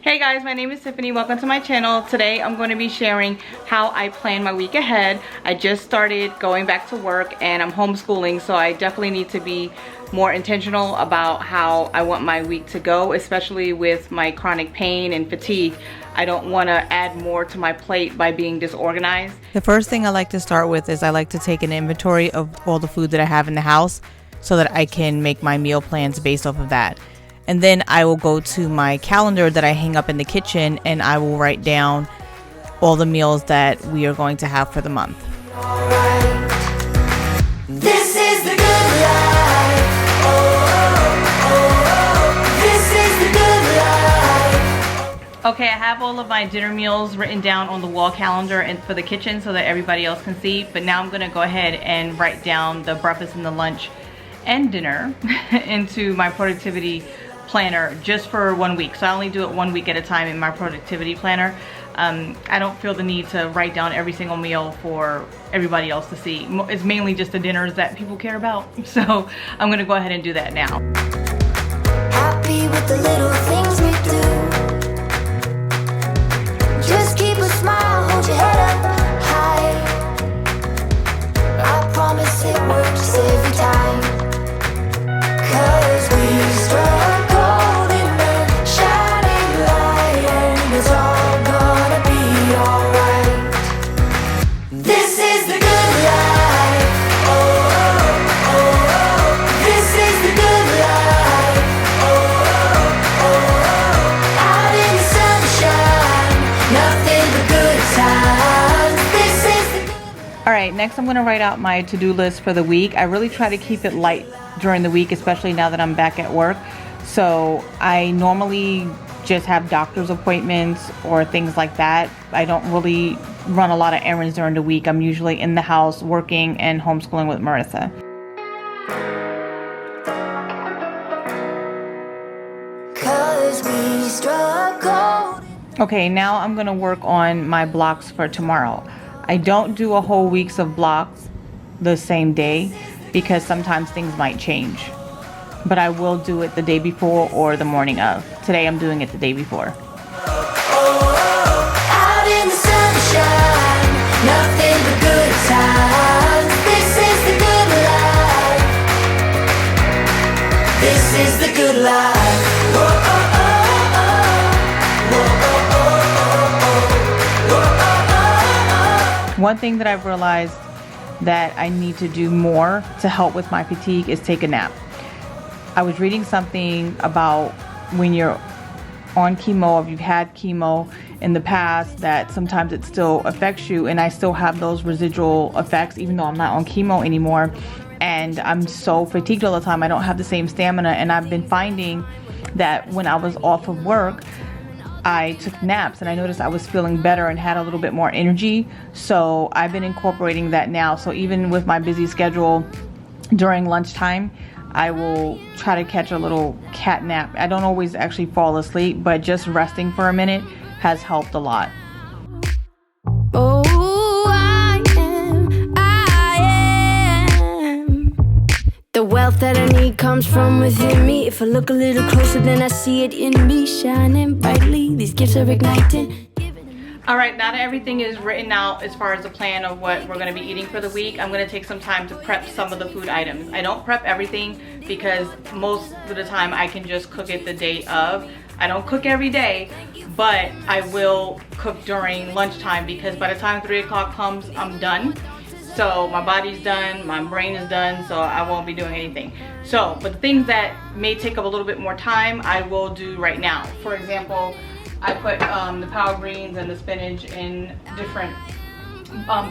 Hey guys, my name is Tiffany. Welcome to my channel. Today I'm going to be sharing how I plan my week ahead. I just started going back to work and I'm homeschooling, so I definitely need to be more intentional about how I want my week to go, especially with my chronic pain and fatigue. I don't want to add more to my plate by being disorganized. The first thing I like to start with is I like to take an inventory of all the food that I have in the house so that I can make my meal plans based off of that. And then I will go to my calendar that I hang up in the kitchen and I will write down all the meals that we are going to have for the month. This is the good life. This is the good life. Okay, I have all of my dinner meals written down on the wall calendar and for the kitchen so that everybody else can see. But now I'm gonna go ahead and write down the breakfast and the lunch and dinner into my productivity planner just for 1 week. So I only do it 1 week at a time in my productivity planner. I don't feel the need to write down every single meal for everybody else to see. It's mainly just the dinners that people care about. So I'm gonna go ahead and do that now. Happy with the little things we do. Just keep a smile, hold your head up high. I promise it works every time. 'Cause we struggle in the shining light, and it's all gonna be alright. This is the good life. This is the good life. Out in the sunshine, nothing but good times. This is the good. All right, next I'm gonna write out my to-do list for the week. I really try to keep it light during the week, especially now that I'm back at work. So I normally just have doctor's appointments or things like that. I don't really run a lot of errands during the week. I'm usually in the house working and homeschooling with Marissa. 'Cause we struggle. Okay, now I'm gonna work on my blocks for tomorrow. I don't do a whole week's of blocks the same day because sometimes things might change. But I will do it the day before or the morning of. Today I'm doing it the day before. Out in the sunshine, nothing but good times. This is the good life. This is the good life. One thing that I've realized that I need to do more to help with my fatigue is take a nap. I was reading something about when you're on chemo, if you've had chemo in the past, that sometimes it still affects you, and I still have those residual effects even though I'm not on chemo anymore, and I'm so fatigued all the time. I don't have the same stamina, and I've been finding that when I was off of work I took naps and I noticed I was feeling better and had a little bit more energy. So I've been incorporating that now. So even with my busy schedule during lunchtime, I will try to catch a little cat nap. I don't always actually fall asleep, but just resting for a minute has helped a lot. Oh, I am. The wealth that I need comes from within me. If I look a little closer, then I see it in me, shining brightly. These gifts are igniting. All right, now that everything is written out as far as the plan of what we're gonna be eating for the week, I'm gonna take some time to prep some of the food items. I don't prep everything because most of the time I can just cook it the day of. I don't cook every day, but I will cook during lunchtime because by the time 3 o'clock comes, I'm done. So my body's done, my brain is done, so I won't be doing anything. So, but the things that may take up a little bit more time, I will do right now. For example, I put the power greens and the spinach in different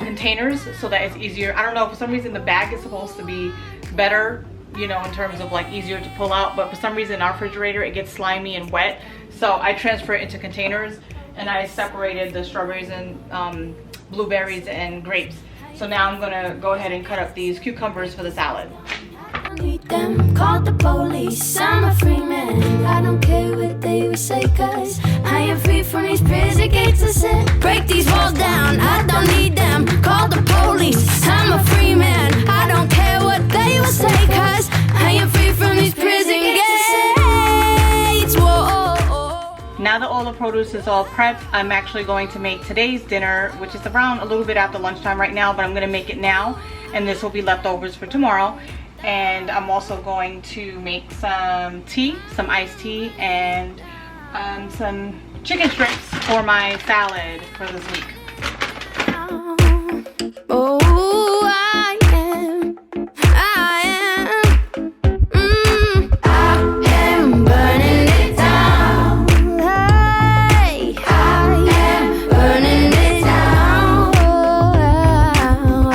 containers so that it's easier. I don't know, for some reason the bag is supposed to be better, you know, in terms of like easier to pull out, but for some reason in our refrigerator it gets slimy and wet. So I transfer it into containers and I separated the strawberries and blueberries and grapes. So now I'm gonna go ahead and cut up these cucumbers for the salad. Them called the police, I'm a free man. I don't care what they would say, 'cause I am free from these prison gates. I said, break these walls down, I don't need them. Call the police, I'm a free man. I don't care what they would say, 'cause I am free from these prison gates. Whoa. Now that all all the produce is all prepped, I'm actually going to make today's dinner, which is around a little bit after lunchtime right now, but I'm gonna make it now, and this will be leftovers for tomorrow. And I'm also going to make some tea, some iced tea, and some chicken strips for my salad for this week. Oh, I am burning it down. Hey, I am burning it down. I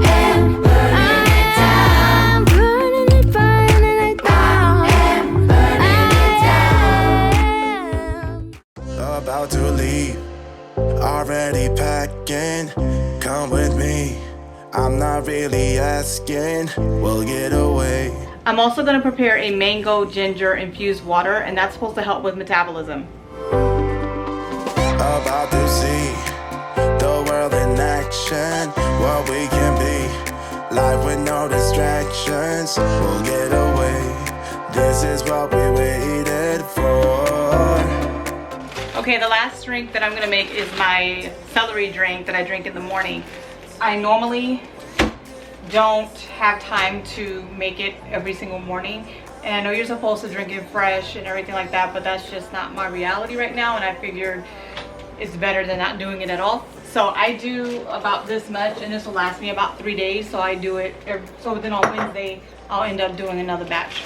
am burning it down. Burning it down. About to leave, already packing. Come with me, I'm not really asking. We'll get away. I'm also going to prepare a mango ginger infused water, and that's supposed to help with metabolism. About to see the world in action, what we can be, life with no distractions. We'll get away, this is what we waited for. Okay, the last drink that I'm gonna make is my celery drink that I drink in the morning. I normally don't have time to make it every single morning, and I know you're supposed to drink it fresh and everything like that, but that's just not my reality right now, and I figured it's better than not doing it at all. So I do about this much, and this will last me about 3 days, so I do it so then on Wednesday I'll end up doing another batch.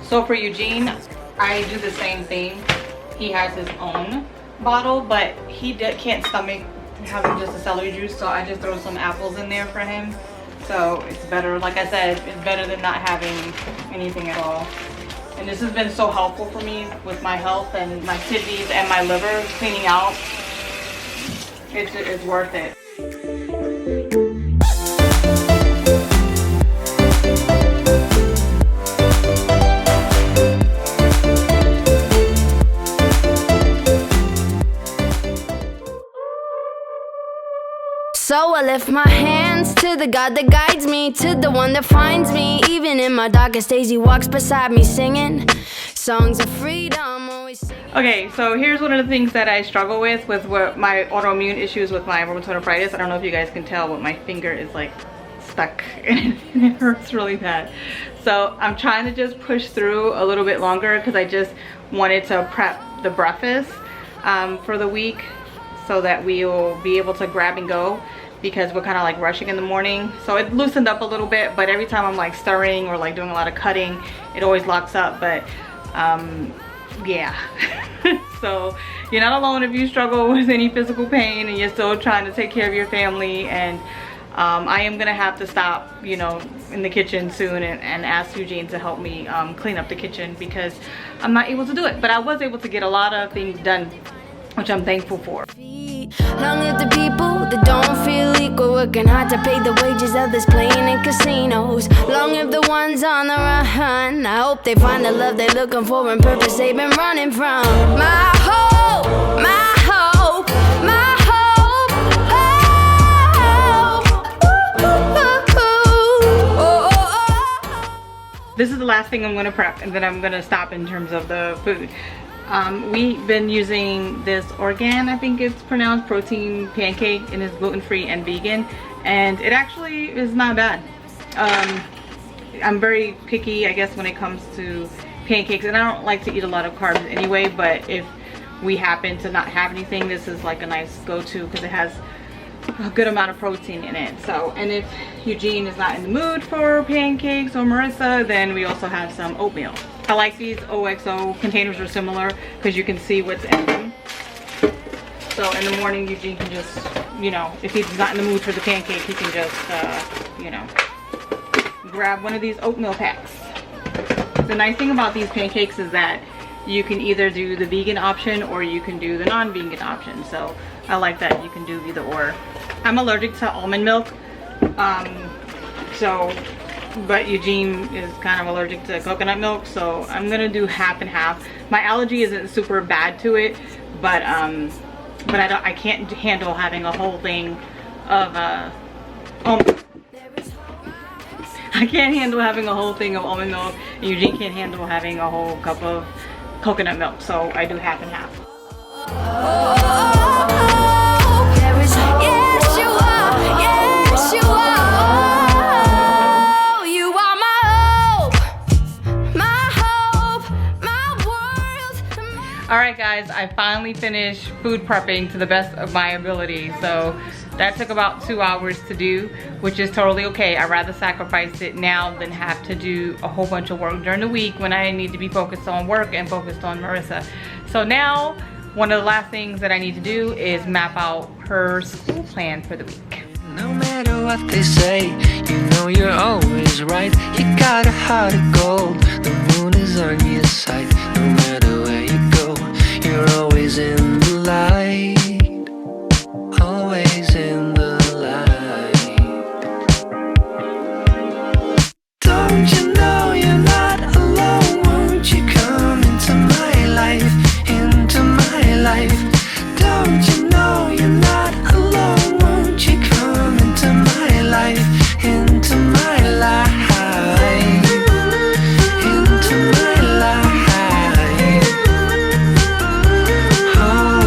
So for Eugene, I do the same thing. He has his own bottle, but he can't stomach having just a celery juice, so I just throw some apples in there for him. So it's better, like I said, it's better than not having anything at all. And this has been so helpful for me with my health and my kidneys and my liver cleaning out. It's worth it. So I lift my hands to the God that guides me, to the one that finds me. Even in my darkest days, he walks beside me singing songs of freedom. Always singing. Okay, so here's one of the things that I struggle with what my autoimmune issues with my rheumatoid arthritis. I don't know if you guys can tell, but my finger is like stuck and it hurts really bad. So I'm trying to just push through a little bit longer because I just wanted to prep the breakfast for the week so that we will be able to grab and go, because we're kind of like rushing in the morning. So it loosened up a little bit, but every time I'm like stirring or like doing a lot of cutting, it always locks up. But yeah. So you're not alone if you struggle with any physical pain and you're still trying to take care of your family. And I am gonna have to stop, you know, in the kitchen soon and ask Eugene to help me clean up the kitchen, because I'm not able to do it. But I was able to get a lot of things done, which I'm thankful for. Long live the people that don't feel equal, working hard to pay the wages of this playing in casinos. Long live the ones on the run. I hope they find the love they're looking for and purpose they've been running from. My hope, my hope, my hope, hope. This is the last thing I'm gonna prep, and then I'm gonna stop in terms of the food. We've been using this Organ, I think it's pronounced, protein pancake, and it's gluten-free and vegan, and it actually is not bad. I'm very picky, I guess, when it comes to pancakes, and I don't like to eat a lot of carbs anyway, but if we happen to not have anything, this is like a nice go-to because it has a good amount of protein in it. So, and if Eugene is not in the mood for pancakes or Marissa, then we also have some oatmeal. I like these xoxo containers, are similar because you can see what's in them. So in the morning, Eugene can just, you know, if he's not in the mood for the pancake, he can just, you know, grab one of these oatmeal packs. The nice thing about these pancakes is that you can either do the vegan option or you can do the non-vegan option. So I like that you can do either or. I'm allergic to almond milk. But Eugene is kind of allergic to coconut milk, so I'm gonna do half and half. My allergy isn't super bad to it, but I can't handle having a whole thing of I can't handle having a whole thing of almond milk. Eugene can't handle having a whole cup of coconut milk, so I do half and half. Alright guys, I finally finished food prepping to the best of my ability. So that took about 2 hours to do, which is totally okay. I'd rather sacrifice it now than have to do a whole bunch of work during the week when I need to be focused on work and focused on Marissa. So now, one of the last things that I need to do is map out her school plan for the week. No matter what they say, you know you're always right. You got a heart of gold, the moon is on your side. No matter where you go, you're always in the light. Always in the light. Don't you know you're not alone? Won't you come into my life, into my life? Don't you know you're not alone? Won't you come into my life, into my life, into my life? Oh,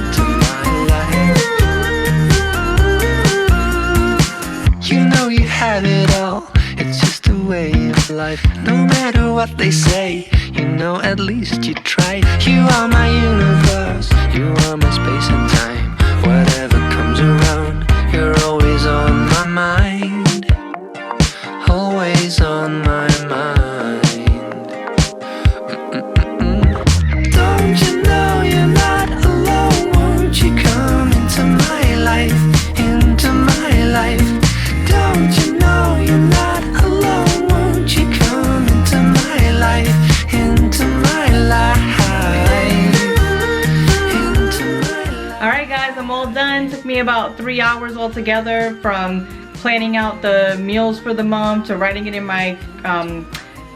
into my life. You know you have it all, it's just a way of life. No matter what they say, you know at least you tried. You are my universe, you are my space and time. Whatever comes around, you're always on my mind. Always on my mind. Don't you know you're not alone? Won't you come into my life, into my life? Don't you know you're not alone? Won't you come into my life, into my life, into my life? Alright guys, I'm all done. Took me about 3 hours altogether, from planning out the meals for the month to writing it in my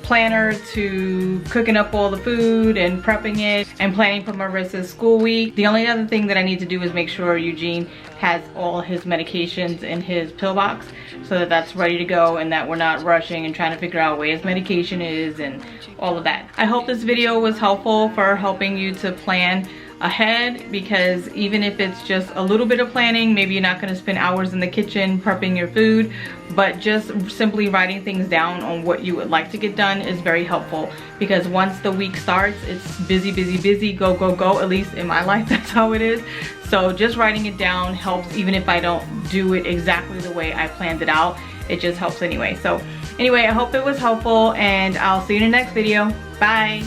planner to cooking up all the food and prepping it and planning for Marissa's school week. The only other thing that I need to do is make sure Eugene has all his medications in his pill box so that that's ready to go and that we're not rushing and trying to figure out where his medication is and all of that. I hope this video was helpful for helping you to plan ahead, because even if it's just a little bit of planning, maybe you're not going to spend hours in the kitchen prepping your food, but just simply writing things down on what you would like to get done is very helpful, because once the week starts, it's busy, busy, busy, go, go, go. At least in my life, that's how it is. So just writing it down helps, even if I don't do it exactly the way I planned it out. It just helps anyway. So anyway, I hope it was helpful, and I'll see you in the next video. Bye.